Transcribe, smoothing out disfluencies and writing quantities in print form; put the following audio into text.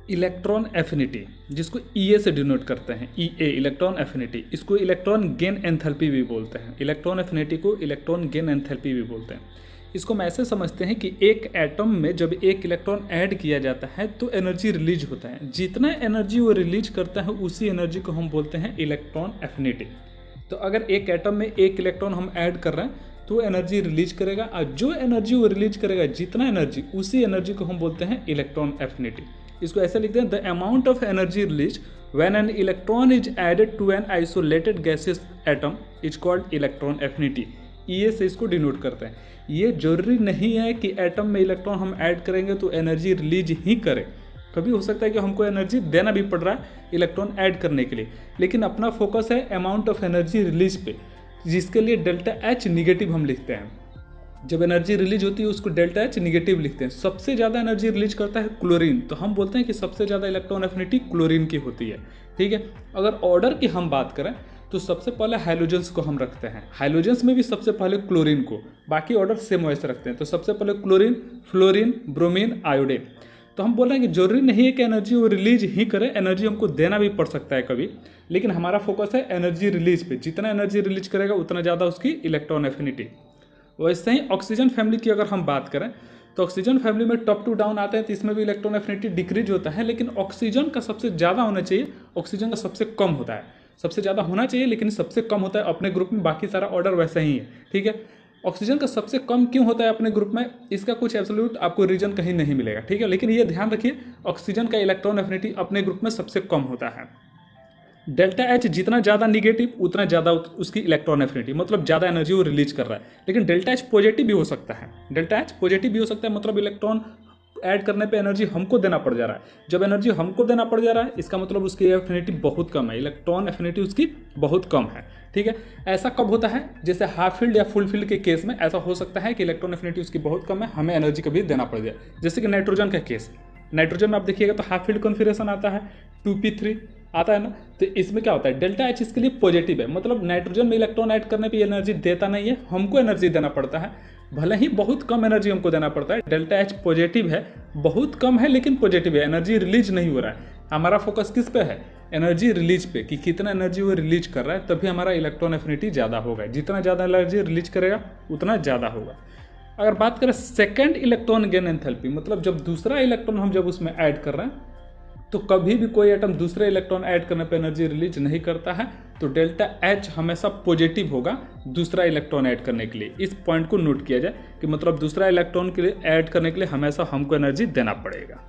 Electron affinity, जिसको ईए से denote करते हैं, ईए इलेक्ट्रॉन एफिनिटी, इसको इलेक्ट्रॉन गेन एंथैल्पी भी बोलते हैं। इलेक्ट्रॉन एफिनिटी को इलेक्ट्रॉन गेन एंथैल्पी भी बोलते हैं। इसको हम ऐसे समझते हैं कि एक एटम में जब एक इलेक्ट्रॉन ऐड किया जाता है तो एनर्जी रिलीज होता है। जितना एनर्जी वो रिलीज करता है उसी एनर्जी को हम बोलते हैं इलेक्ट्रॉन एफिनिटी। तो अगर एक एटम में एक इलेक्ट्रॉन हम ऐड कर रहे हैं तो एनर्जी रिलीज करेगा, और जो एनर्जी वो रिलीज करेगा, जितना एनर्जी, उसी एनर्जी को हम बोलते हैं इलेक्ट्रॉन एफिनिटी। इसको ऐसे लिखते हैं, the amount of energy release when an electron is added to an isolated gaseous atom is called electron affinity. ये से इसको डिनोट करते हैं। ये जरूरी नहीं है कि एटम में इलेक्ट्रॉन हम ऐड करेंगे तो एनर्जी रिलीज ही करे। कभी हो सकता है कि हमको एनर्जी देना भी पड़ रहा है इलेक्ट्रॉन ऐड करने के लिए, लेकिन अपना फोकस है अमाउंट ऑफ एनर्जी रिलीज पे, जिसके लिए डेल्टा एच निगेटिव हम लिखते हैं। जब एनर्जी रिलीज होती है उसको डेल्टा एच निगेटिव लिखते हैं। सबसे ज़्यादा एनर्जी रिलीज करता है क्लोरीन, तो हम बोलते हैं कि सबसे ज़्यादा इलेक्ट्रॉन एफिनिटी क्लोरीन की होती है। ठीक है, अगर ऑर्डर की हम बात करें तो सबसे पहले हाइड्रोजन्स को हम रखते हैं। हाइड्रोजन्स में भी सबसे पहले क्लोरीन को, बाकी ऑर्डर सेम वैसे रखते हैं। तो सबसे पहले क्लोरीन, फ्लोरीन, ब्रोमीन, आयोडीन। तो हम बोल रहे हैं कि जरूरी नहीं है कि एनर्जी वो रिलीज ही करे, एनर्जी हमको देना भी पड़ सकता है कभी, लेकिन हमारा फोकस है एनर्जी रिलीज पे। जितना एनर्जी रिलीज करेगा उतना ज़्यादा उसकी इलेक्ट्रॉन एफिनिटी। वैसे ही ऑक्सीजन फैमिली की अगर हम बात करें तो ऑक्सीजन फैमिली में टॉप टू डाउन आते हैं, तो इसमें भी इलेक्ट्रॉन एफिनिटी डिक्रीज होता है, लेकिन ऑक्सीजन का सबसे ज़्यादा होना चाहिए, ऑक्सीजन का सबसे कम होता है। सबसे ज़्यादा होना चाहिए लेकिन सबसे कम होता है अपने ग्रुप में, बाकी सारा ऑर्डर वैसा ही है। ठीक है, ऑक्सीजन का सबसे कम क्यों होता है अपने ग्रुप में, इसका कुछ एब्सोल्यूट आपको रीजन कहीं नहीं मिलेगा। ठीक है, लेकिन ये ध्यान रखिए ऑक्सीजन का इलेक्ट्रॉन एफिनिटी अपने ग्रुप में सबसे कम होता है। डेल्टा एच जितना ज़्यादा निगेटिव उतना ज़्यादा उसकी इलेक्ट्रॉन एफिनिटी, मतलब ज़्यादा एनर्जी वो रिलीज कर रहा है। लेकिन डेल्टा एच पॉजिटिव भी हो सकता है, डेल्टा एच पॉजिटिव भी हो सकता है, मतलब इलेक्ट्रॉन ऐड करने पे एनर्जी हमको देना पड़ जा रहा है। जब एनर्जी हमको देना पड़ जा रहा है इसका मतलब उसकी एफिनिटी बहुत कम है, इलेक्ट्रॉन एफिनिटी उसकी बहुत कम है। ठीक है, ऐसा कब होता है, जैसे हाफ फील्ड या फुल फील्ड के केस में ऐसा हो सकता है कि इलेक्ट्रॉन एफिनिटी उसकी बहुत कम है, हमें एनर्जी कभी देना पड़ जाए। जैसे कि नाइट्रोजन का केस, नाइट्रोजन में आप देखिएगा तो हाफ फील्ड कॉन्फिगरेशन आता है, 2p3 आता है ना। तो इसमें क्या होता है, डेल्टा एच इसके लिए पॉजिटिव है, मतलब नाइट्रोजन में इलेक्ट्रॉन ऐड करने पे एनर्जी देता नहीं है, हमको एनर्जी देना पड़ता है। भले ही बहुत कम एनर्जी हमको देना पड़ता है, डेल्टा एच पॉजिटिव है, बहुत कम है लेकिन पॉजिटिव है, एनर्जी रिलीज नहीं हो रहा है। हमारा फोकस किस पे है, एनर्जी रिलीज पे, कि कितना एनर्जी वो रिलीज कर रहा है, तभी हमारा इलेक्ट्रॉन एफिनिटी ज़्यादा होगा। जितना ज़्यादा एनर्जी रिलीज करेगा उतना ज़्यादा होगा। अगर बात करें सेकेंड इलेक्ट्रॉन गेन एंथैल्पी, मतलब जब दूसरा इलेक्ट्रॉन हम जब उसमें ऐड कर रहे हैं तो कभी भी कोई एटम दूसरे इलेक्ट्रॉन ऐड करने पर एनर्जी रिलीज नहीं करता है, तो डेल्टा एच हमेशा पॉजिटिव होगा दूसरा इलेक्ट्रॉन ऐड करने के लिए। इस पॉइंट को नोट किया जाए कि मतलब दूसरा इलेक्ट्रॉन के लिए ऐड करने के लिए हमेशा हमको एनर्जी देना पड़ेगा।